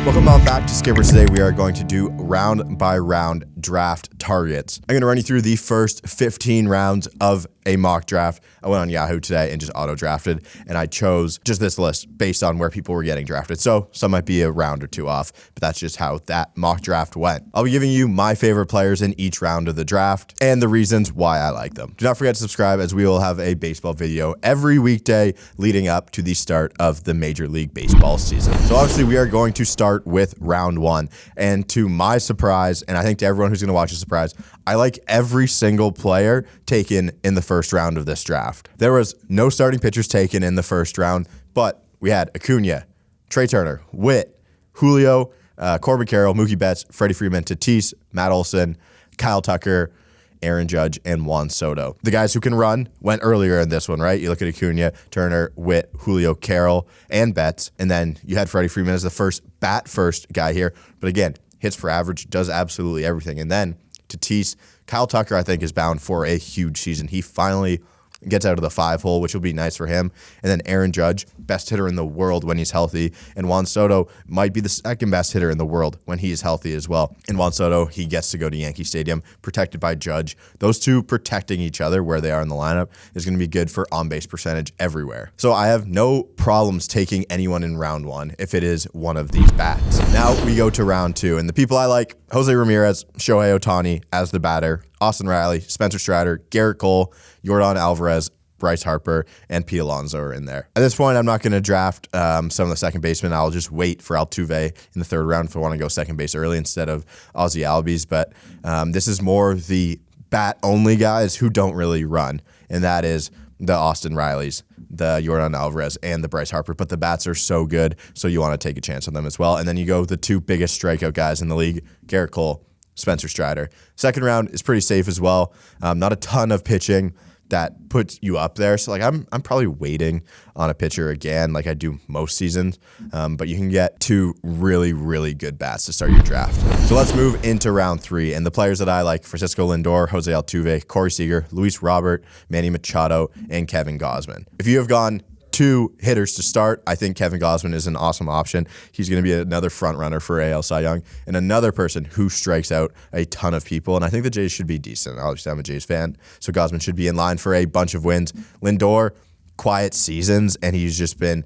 Welcome on back to Skippers. Today we are going to do round by round draft targets. I'm going to run you through the first 15 rounds of a mock draft. I went on Yahoo today and just auto drafted, and I chose just this list based on where people were getting drafted. So some might be a round or two off, but that's just how that mock draft went. I'll be giving you my favorite players in each round of the draft and the reasons why I like them. Do not forget to subscribe, as we will have a baseball video every weekday leading up to the start of the Major League Baseball season. So obviously we are going to start with round one, and to my surprise, and I think to everyone who's going to watch a surprise, I like every single player taken in the first round of this draft. There was no starting pitchers taken in the first round, but we had Acuna, Trey Turner, Witt, Julio, Corbin Carroll, Mookie Betts, Freddie Freeman, Tatis, Matt Olson, Kyle Tucker, Aaron Judge, and Juan Soto. The guys who can run went earlier in this one, right? You look at Acuna, Turner, Witt, Julio, Carroll, and Betts, and then you had Freddie Freeman as the first bat-first guy here. But again, hits for average, does absolutely everything. And then Tatis, Kyle Tucker, I think, is bound for a huge season. He finally gets out of the 5-hole, which will be nice for him. And then Aaron Judge, best hitter in the world when he's healthy. And Juan Soto might be the second best hitter in the world when he is healthy as well. And Juan Soto, he gets to go to Yankee Stadium, protected by Judge. Those two protecting each other where they are in the lineup is going to be good for on-base percentage everywhere. So I have no problems taking anyone in round one if it is one of these bats. Now we go to round two, and the people I like: Jose Ramirez, Shohei Ohtani as the batter, Austin Riley, Spencer Strider, Garrett Cole, Yordan Alvarez, Bryce Harper, and Pete Alonso are in there. At this point, I'm not going to draft some of the second basemen. I'll just wait for Altuve in the third round if I want to go second base early instead of Ozzie Albies. But this is more the bat-only guys who don't really run, and that is the Austin Rileys, the Yordan Alvarez, and the Bryce Harper. But the bats are so good, so you want to take a chance on them as well. And then you go the two biggest strikeout guys in the league, Garrett Cole, Spencer Strider. Second round is pretty safe as well. Not a ton of pitching that puts you up there. So like I'm probably waiting on a pitcher again, like I do most seasons. But you can get two really, really good bats to start your draft. So let's move into round three. And the players that I like: Francisco Lindor, Jose Altuve, Corey Seager, Luis Robert, Manny Machado, and Kevin Gausman. If you have gone two hitters to start, I think Kevin Gausman is an awesome option. He's going to be another front runner for AL Cy Young and another person who strikes out a ton of people. And I think the Jays should be decent. Obviously, I'm a Jays fan, so Gausman should be in line for a bunch of wins. Lindor, quiet seasons, and he's just been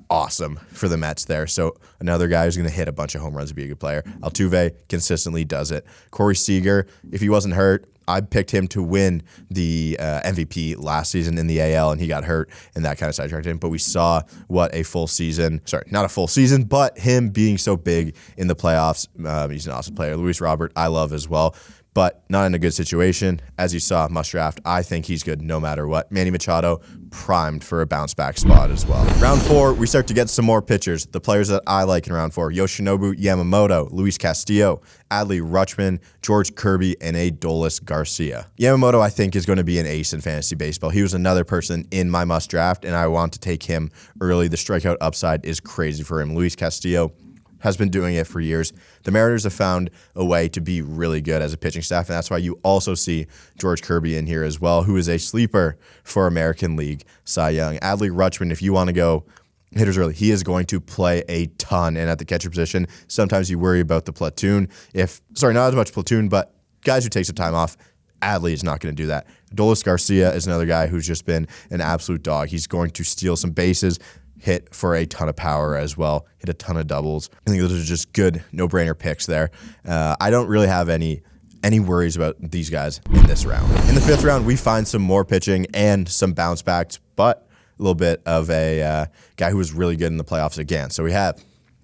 awesome for the Mets there. So another guy who's going to hit a bunch of home runs and be a good player. Altuve consistently does it. Corey Seager, if he wasn't hurt, I picked him to win the MVP last season in the AL, and he got hurt, and that kind of sidetracked him. But we saw what a full season, not a full season, but him being so big in the playoffs. He's an awesome player. Luis Robert, I love as well, but not in a good situation. As you saw, must draft. I think he's good no matter what. Manny Machado, primed for a bounce back spot as well. Round four, we start to get some more pitchers. The players that I like in round four: Yoshinobu Yamamoto, Luis Castillo, Adley Rutschman, George Kirby, and Adolis Garcia. Yamamoto, I think, is going to be an ace in fantasy baseball. He was another person in my must draft, and I want to take him early. The strikeout upside is crazy for him. Luis Castillo has been doing it for years. The Mariners have found a way to be really good as a pitching staff, and that's why you also see George Kirby in here as well, who is a sleeper for American League Cy Young. Adley Rutschman, if you want to go hitters early, he is going to play a ton. And at the catcher position, sometimes you worry about the platoon. Not as much platoon, but guys who take some time off. Adley is not going to do that. Adolis Garcia is another guy who's just been an absolute dog. He's going to steal some bases, hit for a ton of power as well, hit a ton of doubles. I think those are just good no-brainer picks there. I don't really have any worries about these guys in this round. In the fifth round, we find some more pitching and some bounce backs, but a little bit of a guy who was really good in the playoffs again. So we have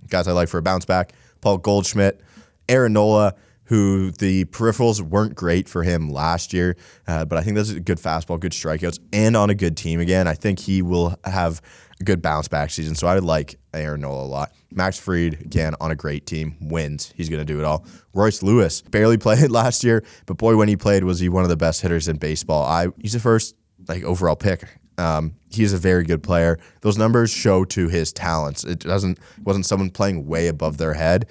guys I like for a bounce back: Paul Goldschmidt, Aaron Nola, who the peripherals weren't great for him last year, but I think that's a good fastball, good strikeouts, and on a good team again. I think he will have a good bounce back season, so I like Aaron Nola a lot. Max Fried, again, on a great team, wins. He's going to do it all. Royce Lewis barely played last year, but boy, when he played, was he one of the best hitters in baseball. He's the first overall pick He's a very good player. Those numbers show to his talents. It wasn't someone playing way above their head.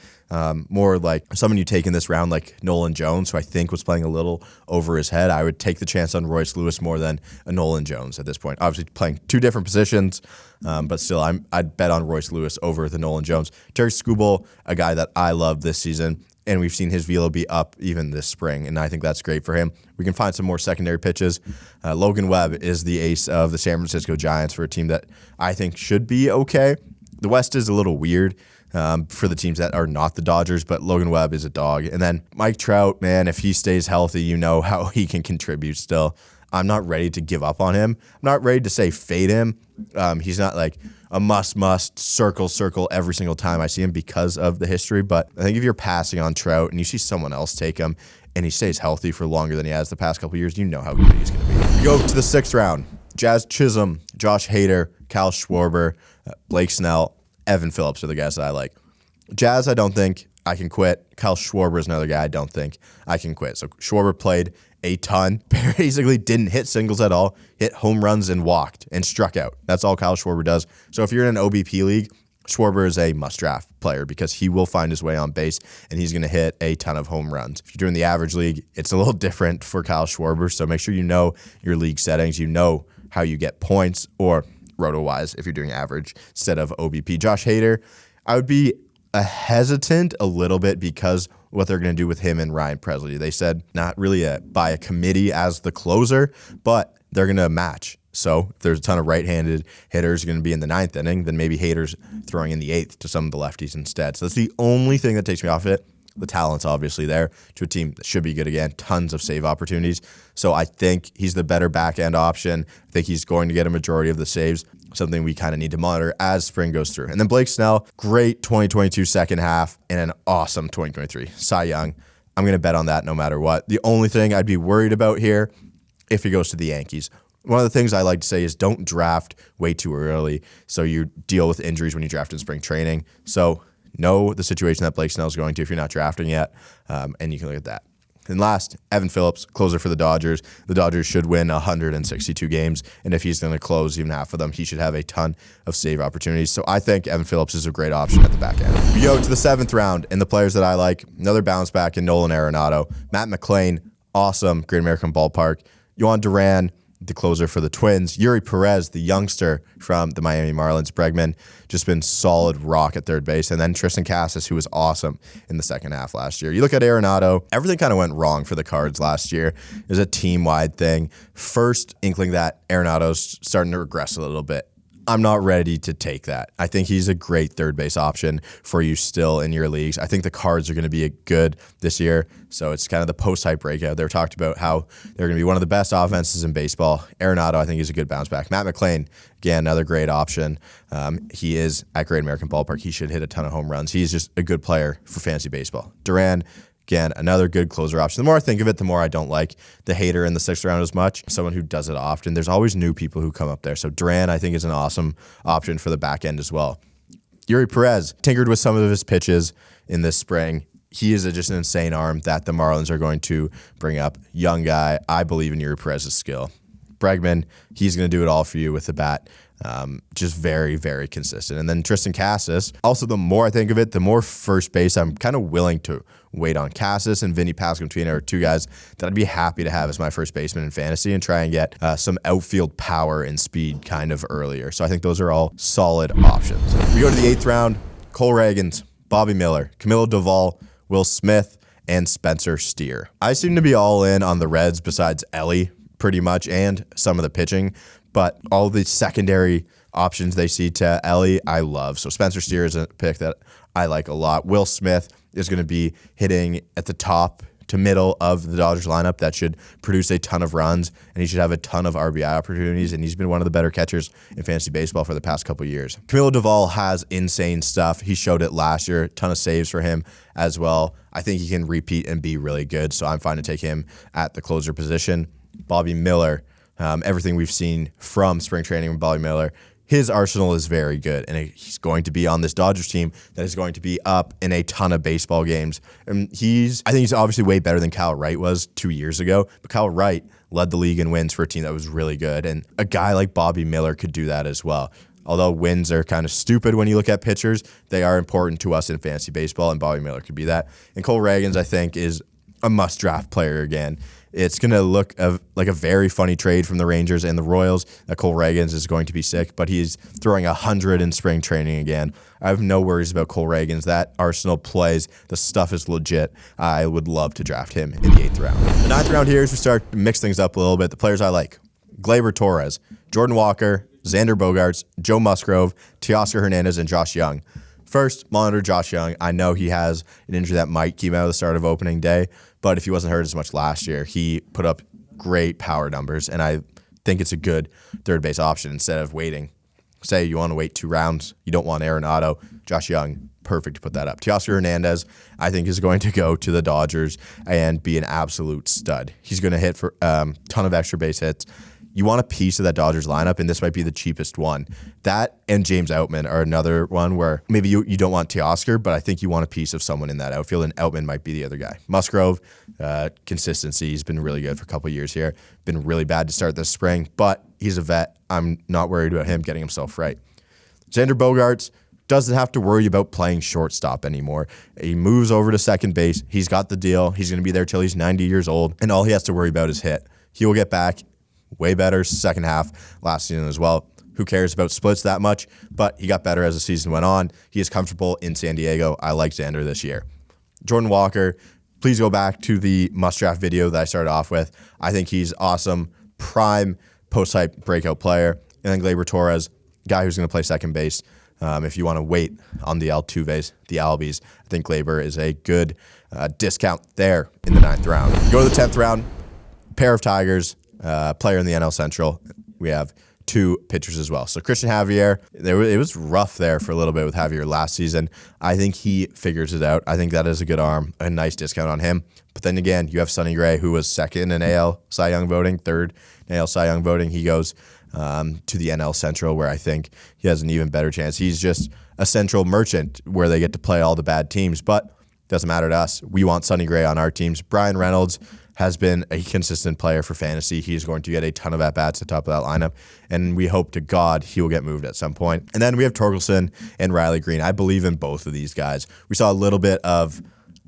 More like someone you take in this round, like Nolan Jones, who I think was playing a little over his head. I would take the chance on Royce Lewis more than a Nolan Jones at this point. Obviously playing two different positions, but still, I'd bet on Royce Lewis over the Nolan Jones. Terry Skubal, a guy that I love this season, and we've seen his velo be up even this spring, and I think that's great for him. We can find some more secondary pitches. Logan Webb is the ace of the San Francisco Giants for a team that I think should be okay. The West is a little weird for the teams that are not the Dodgers, but Logan Webb is a dog. And then Mike Trout, man, if he stays healthy, you know how he can contribute still. I'm not ready to give up on him. I'm not ready to say fade him. He's not like a must circle every single time I see him because of the history. But I think if you're passing on Trout and you see someone else take him and he stays healthy for longer than he has the past couple of years, you know how good he's going to be. We go to the 6th round. Jazz Chisholm, Josh Hader, Kyle Schwarber, Blake Snell, Evan Phillips are the guys that I like. Jazz, I don't think I can quit. Kyle Schwarber is another guy I don't think I can quit. So Schwarber played a ton, basically didn't hit singles at all, hit home runs and walked and struck out. That's all Kyle Schwarber does. So if you're in an OBP league, Schwarber is a must-draft player because he will find his way on base and he's going to hit a ton of home runs. If you're doing the average league, it's a little different for Kyle Schwarber, so make sure you know your league settings, you know how you get points, or roto-wise if you're doing average instead of OBP. Josh Hader, I would be hesitant a little bit because what they're going to do with him and Ryan Presley. They said not really by a committee as the closer, but they're going to match. So if there's a ton of right-handed hitters going to be in the 9th inning, then maybe Hader's throwing in the 8th to some of the lefties instead. So that's the only thing that takes me off it. The talent's obviously there to a team that should be good again. Tons of save opportunities. So I think he's the better back-end option. I think he's going to get a majority of the saves, something we kind of need to monitor as spring goes through. And then Blake Snell, great 2022 second half and an awesome 2023. Cy Young, I'm going to bet on that no matter what. The only thing I'd be worried about here, if he goes to the Yankees. One of the things I like to say is don't draft way too early so you deal with injuries when you draft in spring training. So know the situation that Blake Snell is going to if you're not drafting yet, and you can look at that. And last, Evan Phillips, closer for the Dodgers. The Dodgers should win 162 games, and if he's going to close even half of them, he should have a ton of save opportunities. So I think Evan Phillips is a great option at the back end. We go to the 7th round, and the players that I like, another bounce back in Nolan Arenado. Matt McClain, awesome, Great American Ballpark. Yohan Duran, the closer for the Twins. Yuri Perez, the youngster from the Miami Marlins. Bregman, just been solid rock at third base. And then Tristan Casas, who was awesome in the second half last year. You look at Arenado, everything kind of went wrong for the Cards last year. It was a team-wide thing. First inkling that Arenado's starting to regress a little bit. I'm not ready to take that. I think he's a great third base option for you still in your leagues. I think the Cards are going to be good this year, so it's kind of the post-hype breakout. They're talked about how they're going to be one of the best offenses in baseball. Arenado, I think, is a good bounce back. Matt McClain, again, another great option. He is at Great American Ballpark. He should hit a ton of home runs. He's just a good player for fantasy baseball. Duran, again, another good closer option. The more I think of it, the more I don't like the Hader in the 6th round as much. Someone who does it often. There's always new people who come up there. So Duran, I think, is an awesome option for the back end as well. Yuri Perez tinkered with some of his pitches in this spring. He is just an insane arm that the Marlins are going to bring up. Young guy. I believe in Yuri Perez's skill. Bregman, he's going to do it all for you with the bat. Just very, very consistent. And then Tristan Casas, also the more I think of it, the more first base I'm kind of willing to wait on. Casas and Vinny Pasquantino are two guys that I'd be happy to have as my first baseman in fantasy and try and get some outfield power and speed kind of earlier. So I think those are all solid options. We go to the 8th round, Cole Ragans, Bobby Miller, Camilo Doval, Will Smith, and Spencer Steer. I seem to be all in on the Reds besides Ellie pretty much and some of the pitching, but all the secondary options they see to Ellie, I love. So Spencer Steer is a pick that I like a lot. Will Smith is going to be hitting at the top to middle of the Dodgers lineup. That should produce a ton of runs, and he should have a ton of RBI opportunities, and he's been one of the better catchers in fantasy baseball for the past couple of years. Camilo Doval has insane stuff. He showed it last year. A ton of saves for him as well. I think he can repeat and be really good, so I'm fine to take him at the closer position. Bobby Miller, everything we've seen from spring training with Bobby Miller, his arsenal is very good, and he's going to be on this Dodgers team that is going to be up in a ton of baseball games. And I think he's obviously way better than Kyle Wright was 2 years ago, but Kyle Wright led the league in wins for a team that was really good, and a guy like Bobby Miller could do that as well. Although wins are kind of stupid when you look at pitchers, they are important to us in fantasy baseball, and Bobby Miller could be that. And Cole Ragans, I think, is a must-draft player again. It's going to look like a very funny trade from the Rangers and the Royals that Cole Ragans is going to be sick, but he's throwing 100 in spring training again. I have no worries about Cole Ragans. That Arsenal plays. The stuff is legit. I would love to draft him in the 8th round. The 9th round here is we start to mix things up a little bit. The players I like: Gleyber Torres, Jordan Walker, Xander Bogaerts, Joe Musgrove, Teoscar Hernandez, and Josh Young. First, monitor Josh Young. I know he has an injury that might keep him out of the start of opening day, but if he wasn't hurt as much last year, he put up great power numbers, and I think it's a good third base option instead of waiting. Say you want to wait 2 rounds, you don't want Arenado, Josh Young, perfect to put that up. Teoscar Hernandez, I think, is going to go to the Dodgers and be an absolute stud. He's going to hit for a ton of extra base hits. You want a piece of that Dodgers lineup, and this might be the cheapest one. That and James Outman are another one where maybe you don't want Teoscar, but I think you want a piece of someone in that outfield, and Outman might be the other guy. Musgrove, consistency. He's been really good for a couple of years here. Been really bad to start this spring, but he's a vet. I'm not worried about him getting himself right. Xander Bogaerts doesn't have to worry about playing shortstop anymore. He moves over to second base. He's got the deal. He's going to be there till he's 90 years old, and all he has to worry about is hit. He will get back way better second half last season as well. Who cares about splits that much? But he got better as the season went on. He is comfortable in San Diego. I like Xander this year. Jordan Walker, please go back to the must-draft video that I started off with. I think he's awesome, prime post-hype breakout player. And then Gleyber Torres, guy who's going to play second base. If you want to wait on the Altuves, the Albies, I think Gleyber is a good discount there in the 9th round. Go to the 10th round, pair of Tigers, player in the NL Central. We have 2 pitchers as well. So Christian Javier, it was rough there for a little bit with Javier last season. I think he figures it out. I think that is a good arm, a nice discount on him. But then again, you have Sonny Gray, who was second in AL Cy Young voting, third in AL Cy Young voting. He goes to the NL Central, where I think he has an even better chance. He's just a central merchant where they get to play all the bad teams, but doesn't matter to us. We want Sonny Gray on our teams. Brian Reynolds has been a consistent player for fantasy. He's going to get a ton of at-bats at the top of that lineup, and we hope to God he will get moved at some point. And then we have Torkelson and Riley Green. I believe in both of these guys. We saw a little bit of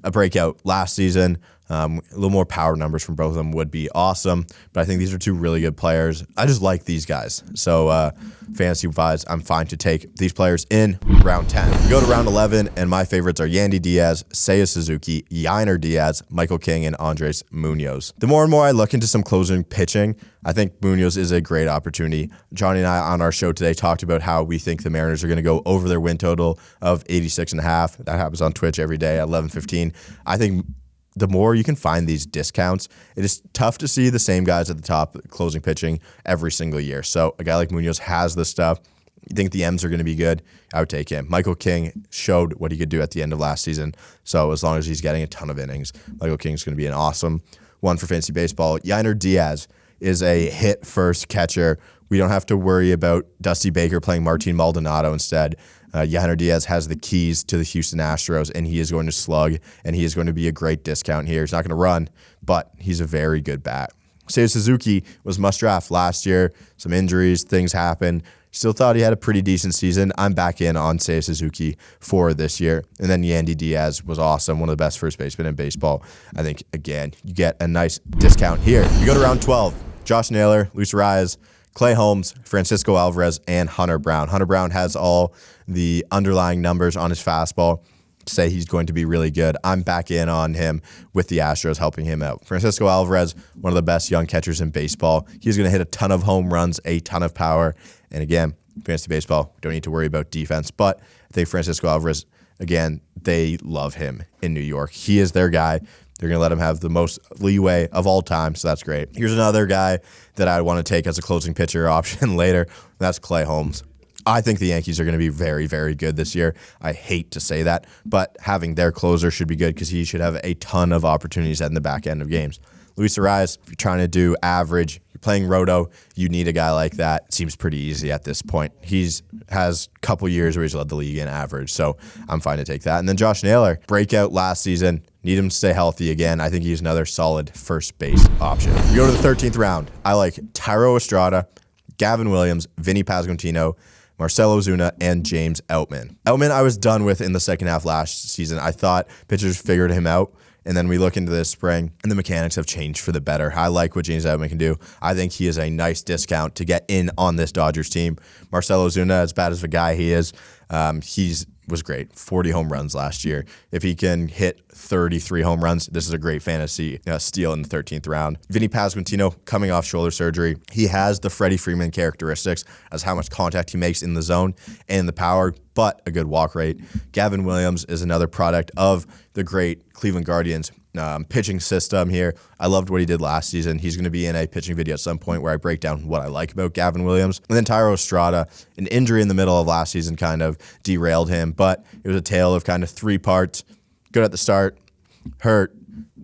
a breakout last season. A little more power numbers from both of them would be awesome, but I think these are 2 really good players. I just like these guys. So fantasy-wise, I'm fine to take these players in round 10. We go to round 11, and my favorites are Yandy Diaz, Seiya Suzuki, Yainer Diaz, Michael King, and Andres Munoz. The more and more I look into some closing pitching, I think Munoz is a great opportunity. Johnny and I on our show today talked about how we think the Mariners are going to go over their win total of 86.5. That happens on Twitch every day at 11:15. I think the more you can find these discounts, it is tough to see the same guys at the top closing pitching every single year. So a guy like Munoz has this stuff. You think the M's are going to be good? I would take him. Michael King showed what he could do at the end of last season. So as long as he's getting a ton of innings, Michael King's going to be an awesome one for fantasy baseball. Yainer Diaz is a hit-first catcher. We don't have to worry about Dusty Baker playing Martin Maldonado instead. Yainer Diaz has the keys to the Houston Astros, and he is going to slug, and he is going to be a great discount here. He's not going to run, but he's a very good bat. Seiya Suzuki was must-draft last year. Some injuries, things happen. Still thought he had a pretty decent season. I'm back in on Seiya Suzuki for this year. And then Yandy Diaz was awesome, one of the best first basemen in baseball. I think, again, you get a nice discount here. We go to round 12. Josh Naylor, Luis Arias, Clay Holmes, Francisco Alvarez, and Hunter Brown. Hunter Brown has all the underlying numbers on his fastball to say he's going to be really good. I'm back in on him with the Astros helping him out. Francisco Alvarez, one of the best young catchers in baseball. He's going to hit a ton of home runs, a ton of power. And again, fantasy baseball, we don't need to worry about defense. But I think Francisco Alvarez, again, they love him in New York. He is their guy. They're going to let him have the most leeway of all time, so that's great. Here's another guy that I want to take as a closing pitcher option later. That's Clay Holmes. I think the Yankees are going to be very, very good this year. I hate to say that, but having their closer should be good because he should have a ton of opportunities in the back end of games. Luis Arias, if you're trying to do average, you're playing Roto, you need a guy like that. It seems pretty easy at this point. Has a couple years where he's led the league in average, so I'm fine to take that. And then Josh Naylor, breakout last season. Need him to stay healthy again. I think he's another solid first base option. We go to the 13th round. I like Thairo Estrada, Gavin Williams, Vinny Pasquantino, Marcell Ozuna, and James Outman. Outman I was done with in the second half last season. I thought pitchers figured him out. And then we look into this spring, and the mechanics have changed for the better. I like what James Outman can do. I think he is a nice discount to get in on this Dodgers team. Marcell Ozuna, as bad as a guy he is, was great. 40 home runs last year. If he can hit 33 home runs, this is a great fantasy steal in the 13th round. Vinny Pasquantino, coming off shoulder surgery. He has the Freddie Freeman characteristics as how much contact he makes in the zone and the power, but a good walk rate. Gavin Williams is another product of the great Cleveland Guardians pitching system here. I loved what he did last season. He's going to be in a pitching video at some point where I break down what I like about Gavin Williams. And then Thairo Estrada, an injury in the middle of last season kind of derailed him, but it was a tale of kind of three parts. Good at the start, hurt,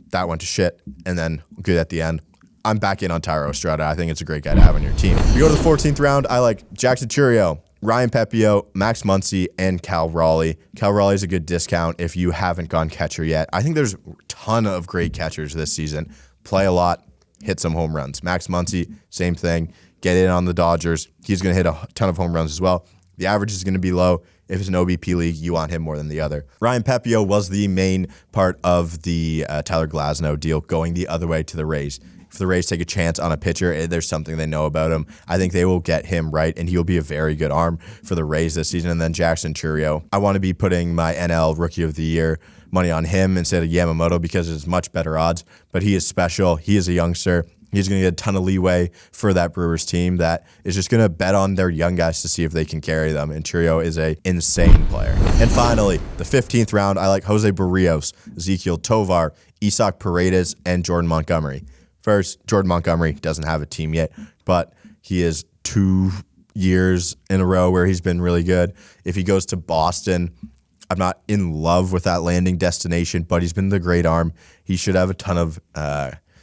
that went to shit, and then good at the end. I'm back in on Thairo Estrada. I think it's a great guy to have on your team. We go to the 14th round. I like Jackson Chourio, Ryan Pepiot, Max Muncy, and Cal Raleigh. Cal Raleigh is a good discount if you haven't gone catcher yet. I think there's a ton of great catchers this season. Play a lot, hit some home runs. Max Muncy, same thing. Get in on the Dodgers. He's going to hit a ton of home runs as well. The average is going to be low. If it's an OBP league, you want him more than the other. Ryan Pepiot was the main part of the Tyler Glasnow deal going the other way to the Rays. If the Rays take a chance on a pitcher, there's something they know about him. I think they will get him right, and he'll be a very good arm for the Rays this season. And then Jackson Chourio. I want to be putting my NL Rookie of the Year money on him instead of Yamamoto because it's much better odds, but he is special. He is a youngster. He's going to get a ton of leeway for that Brewers team that is just going to bet on their young guys to see if they can carry them. And Chourio is an insane player. And finally, the 15th round, I like Jose Barrios, Ezequiel Tovar, Isaac Paredes, and Jordan Montgomery. First, Jordan Montgomery doesn't have a team yet, but he is 2 years in a row where he's been really good. If he goes to Boston, I'm not in love with that landing destination, but he's been the great arm. He should have a ton of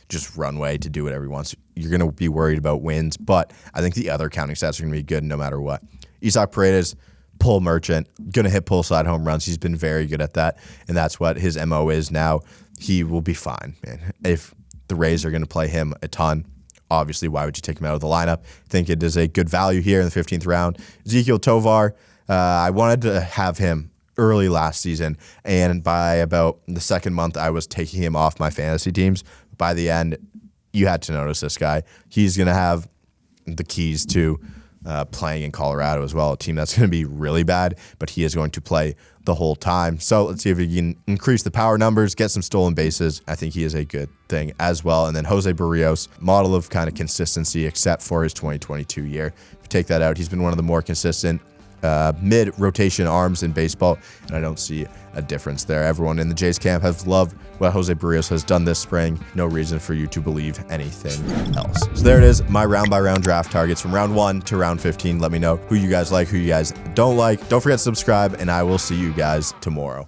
just runway to do whatever he wants. You're going to be worried about wins, but I think the other counting stats are going to be good no matter what. Isaac Paredes, pull merchant, going to hit pull side home runs. He's been very good at that, and that's what his MO is now. He will be fine, man. If the Rays are going to play him a ton, obviously, why would you take him out of the lineup? I think it is a good value here in the 15th round. Ezequiel Tovar, I wanted to have him early last season, and by about the second month, I was taking him off my fantasy teams. By the end, you had to notice this guy. He's going to have the keys to playing in Colorado as well, a team that's going to be really bad, but he is going to play the whole time. So let's see if he can increase the power numbers, get some stolen bases. I think he is a good thing as well. And then Jose Barrios, model of kind of consistency except for his 2022 year. If you take that out, he's been one of the more consistent mid-rotation arms in baseball, and I don't see a difference there. Everyone in the Jays camp has loved what Jose Barrios has done this spring. No reason for you to believe anything else. So there it is, my round-by-round draft targets from round 1 to round 15. Let me know who you guys like, who you guys don't like. Don't forget to subscribe, and I will see you guys tomorrow.